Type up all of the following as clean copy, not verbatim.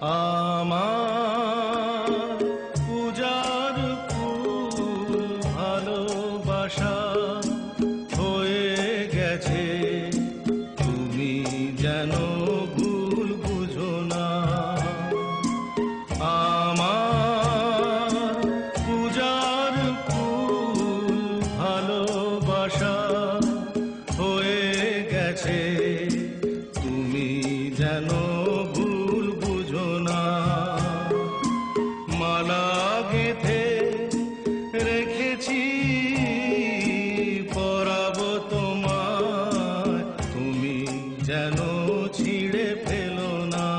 আমার পূজার ফুল ভালোবাসা হয়ে গেছে, তুমি যেন ভুল বুঝো না। আমার পূজার ফুল ভালোবাসা হয়ে গেছে, তুমি যেন ভুল বুঝো না। মালা গেঁথে রেখেছি পরাবো তোমায়, তুমি যেন ছিঁড়ে ফেলো না।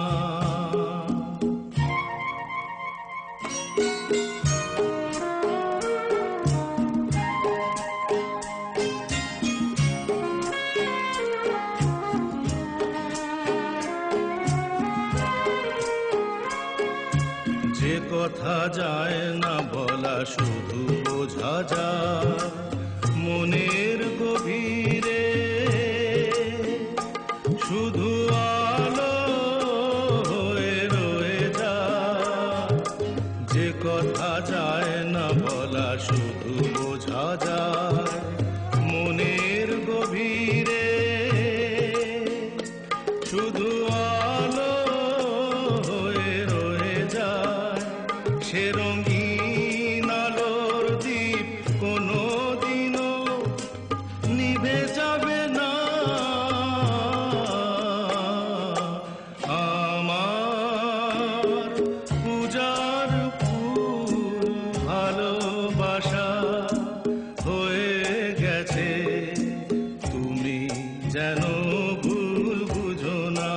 যে কথা যায় না বলা শুধু বোঝা যায় মনের গভীরে, শুধু আলো হয়ে রয়ে যায়। যে কথা যায় না বলা শুধু বোঝা যায় মনের গভীরে, শুধু আলো হয়ে রয়ে যায়। সে রঙিন আলোর দ্বীপ কোনোদিনও নিভে যাবে না। আমার পূজার ফুল ভালোবাসা হয়ে গেছে, তুমি যেন ভুল বুঝো না।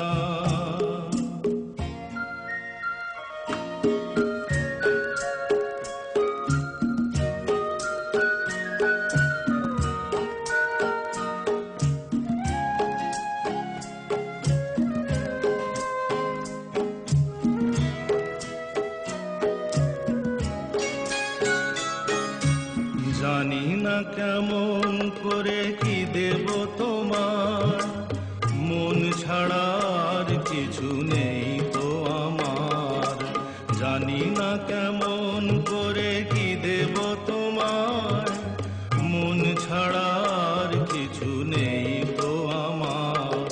জানি না কেমন করে কি দেব তোমার, মন ছাড়ার কিছু নেই তো আমার। জানি না কেমন করে কি দেব তোমার, মন ছাড়ার কিছু নেই তো আমার।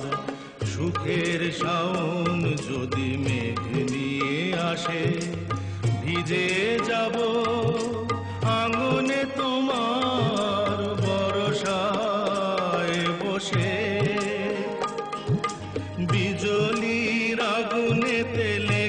সুখের শাওন যদি মেঘ নিয়ে আসে, ভিজে যাব আঙ্গনে তোমার বরসায় বসে। বিজলির আগুনে তেলে